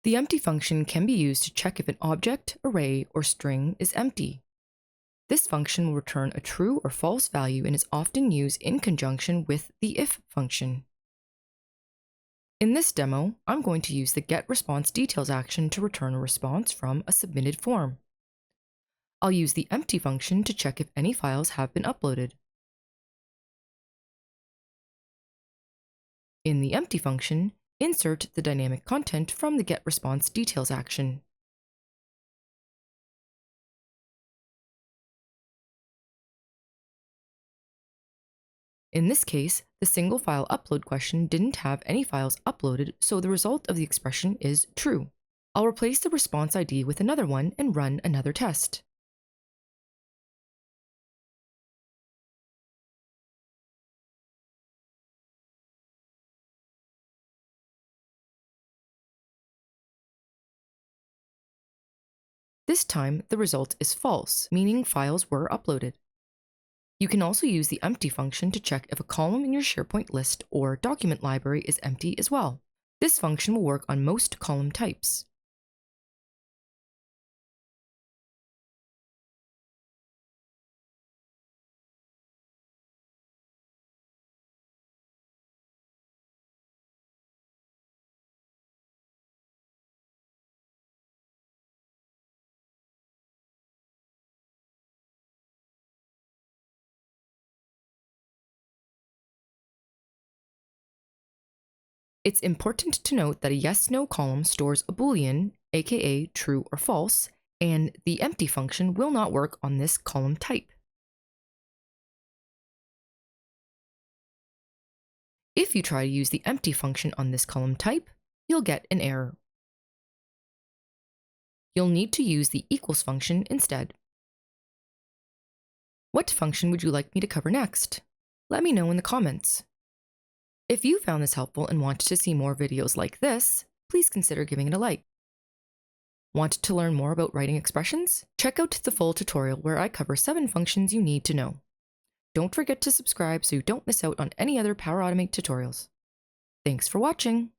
The empty function can be used to check if an object, array, or string is empty. This function will return a true or false value and is often used in conjunction with the if function. In this demo, I'm going to use the getResponseDetails action to return a response from a submitted form. I'll use the empty function to check if any files have been uploaded. In the empty function, insert the dynamic content from the getResponseDetails action. In this case, the single file upload question didn't have any files uploaded, so the result of the expression is true. I'll replace the response ID with another one and run another test. This time, the result is false, meaning files were uploaded. You can also use the empty function to check if a column in your SharePoint list or document library is empty as well. This function will work on most column types. It's important to note that a yes/no column stores a Boolean, aka true or false, and the empty function will not work on this column type. If you try to use the empty function on this column type, you'll get an error. You'll need to use the equals function instead. What function would you like me to cover next? Let me know in the comments. If you found this helpful and want to see more videos like this, please consider giving it a like. Want to learn more about writing expressions? Check out the full tutorial where I cover 7 functions you need to know. Don't forget to subscribe so you don't miss out on any other Power Automate tutorials. Thanks for watching!